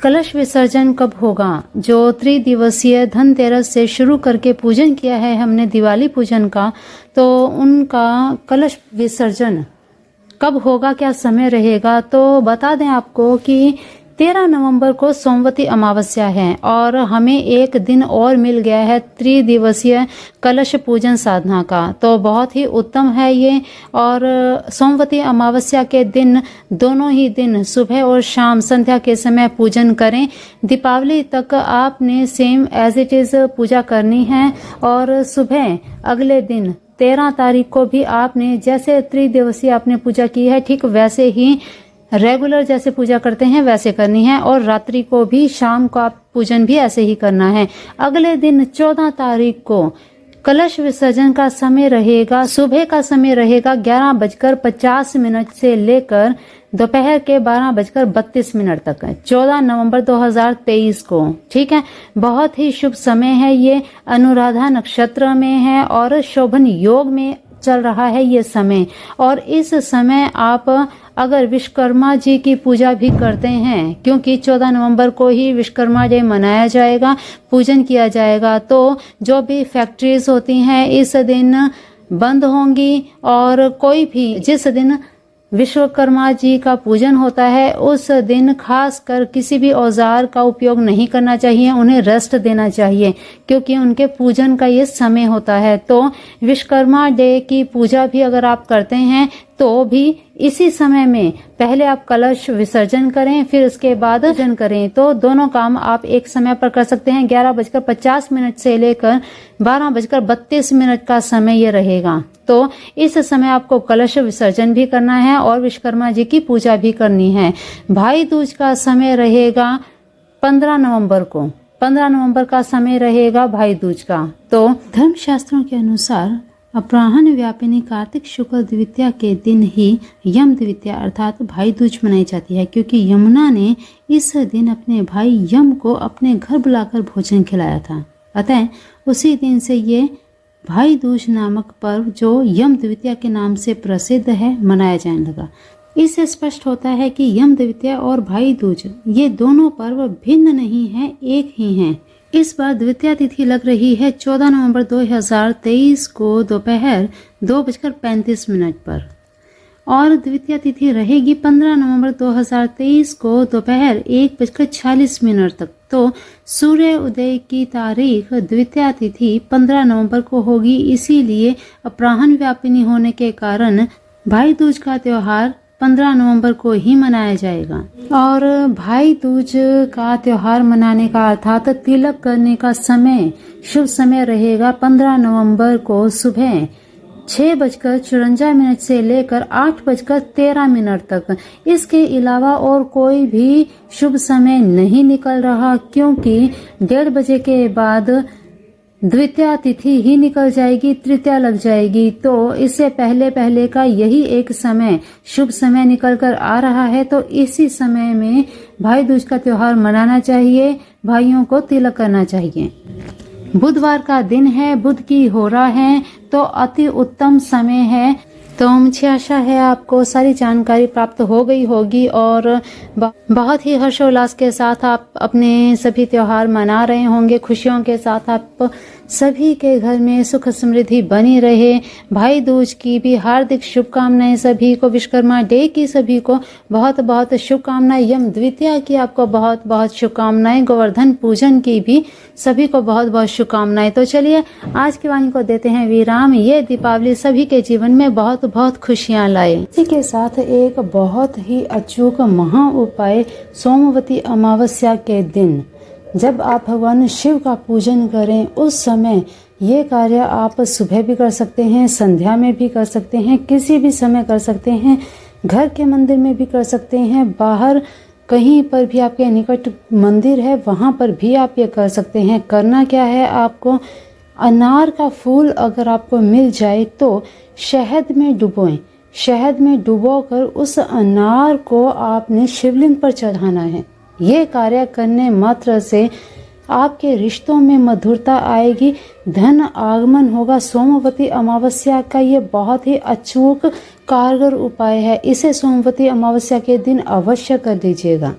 कलश विसर्जन कब होगा? जो त्रिदिवसीय धनतेरस से शुरू करके पूजन किया है हमने दिवाली पूजन का, तो उनका कलश विसर्जन कब होगा, क्या समय रहेगा? तो बता दें आपको कि 13 नवंबर को सोमवती अमावस्या है और हमें एक दिन और मिल गया है त्रिदिवसीय कलश पूजन साधना का। तो बहुत ही उत्तम है ये। और सोमवती अमावस्या के दिन दोनों ही दिन सुबह और शाम संध्या के समय पूजन करें। दीपावली तक आपने सेम एज इट इज पूजा करनी है और सुबह अगले दिन 13 तारीख को भी आपने जैसे त्रिदिवसीय आपने पूजा की है ठीक वैसे ही रेगुलर जैसे पूजा करते हैं वैसे करनी है और रात्रि को भी शाम को आप पूजन भी ऐसे ही करना है। अगले दिन 14 तारीख को कलश विसर्जन का समय रहेगा, सुबह का समय रहेगा 11:50 से लेकर दोपहर के 12:32 तक, 14 नवंबर 2023 को। ठीक है, बहुत ही शुभ समय है ये, अनुराधा नक्षत्र में है और शोभन योग में चल रहा है ये समय। और इस समय आप अगर विश्वकर्मा जी की पूजा भी करते हैं, क्योंकि 14 नवंबर को ही विश्वकर्मा डे मनाया जाएगा, पूजन किया जाएगा, तो जो भी फैक्ट्रीज होती हैं इस दिन बंद होंगी और कोई भी जिस दिन विश्वकर्मा जी का पूजन होता है उस दिन खासकर किसी भी औजार का उपयोग नहीं करना चाहिए, उन्हें रेस्ट देना चाहिए क्योंकि उनके पूजन का ये समय होता है। तो विश्वकर्मा डे की पूजा भी अगर आप करते हैं तो भी इसी समय में पहले आप कलश विसर्जन करें, फिर उसके बाद पूजन करें। तो दोनों काम आप एक समय पर कर सकते हैं। 11:50 से लेकर 12:32 का समय ये रहेगा। तो इस समय आपको कलश विसर्जन भी करना है और विश्वकर्मा जी की पूजा भी करनी है। भाई दूज का समय रहेगा 15 नवंबर को। 15 नवंबर का समय रहेगा भाई दूज का। तो धर्मशास्त्रों के अनुसार अपराह्न व्यापिनी कार्तिक शुक्ल द्वितीया के दिन ही यम द्वितीया अर्थात भाई दूज मनाई जाती है, क्योंकि यमुना ने इस दिन अपने भाई यम को अपने घर बुलाकर भोजन खिलाया था। अतः उसी दिन से ये भाई दूज नामक पर्व जो यम द्वितीया के नाम से प्रसिद्ध है मनाया जाने लगा। इससे स्पष्ट होता है कि यम द्वितीया और भाई दूज ये दोनों पर्व भिन्न नहीं हैं, एक ही हैं। इस बार द्वितीया तिथि लग रही है 14 नवंबर 2023 को दोपहर 2:35 पर और द्वितीया तिथि रहेगी 15 नवंबर 2023 को दोपहर 1:46 तक। तो सूर्य उदय की तारीख द्वितीया तिथि 15 नवंबर को होगी, इसीलिए अपराह्न व्यापिनी होने के कारण भाई दूज का त्योहार 15 नवंबर को ही मनाया जाएगा। और भाई दूज का त्योहार मनाने का अर्थात तिलक करने का समय शुभ समय रहेगा 15 नवंबर को सुबह 6:54 से लेकर 8:13 तक। इसके अलावा और कोई भी शुभ समय नहीं निकल रहा, क्योंकि 1:30 बजे के बाद द्वितीया तिथि ही निकल जाएगी, तृतीया लग जाएगी। तो इससे पहले पहले का यही एक समय शुभ समय निकल कर आ रहा है। तो इसी समय में भाई दूज का त्योहार मनाना चाहिए, भाइयों को तिलक करना चाहिए। बुधवार का दिन है, बुध की होरा है, तो अति उत्तम समय है। तो मुझे आशा है आपको सारी जानकारी प्राप्त हो गई होगी और बहुत ही हर्षोल्लास के साथ आप अपने सभी त्योहार मना रहे होंगे। खुशियों के साथ आप सभी के घर में सुख समृद्धि बनी रहे। भाई दूज की भी हार्दिक शुभकामनाएं सभी को, विश्वकर्मा डे की सभी को बहुत बहुत शुभकामनाएं, यम द्वितीया की आपको बहुत बहुत शुभकामनाएं, गोवर्धन पूजन की भी सभी को बहुत बहुत शुभकामनाएं। तो चलिए आज की वाणी को देते हैं विराम। ये दीपावली सभी के जीवन में बहुत बहुत खुशियां लाए। इसी के साथ एक बहुत ही अचूक महा उपाय सोमवती अमावस्या के दिन जब आप भगवान शिव का पूजन करें उस समय ये कार्य आप सुबह भी कर सकते हैं, संध्या में भी कर सकते हैं, किसी भी समय कर सकते हैं, घर के मंदिर में भी कर सकते हैं, बाहर कहीं पर भी आपके निकट मंदिर है वहां पर भी आप ये कर सकते हैं। करना क्या है, आपको अनार का फूल अगर आपको मिल जाए तो शहद में डुबोएं। शहद में डुबोकर उस अनार को आपने शिवलिंग पर चढ़ाना है। ये कार्य करने मात्र से आपके रिश्तों में मधुरता आएगी, धन आगमन होगा। सोमवती अमावस्या का ये बहुत ही अचूक कारगर उपाय है, इसे सोमवती अमावस्या के दिन अवश्य कर दीजिएगा।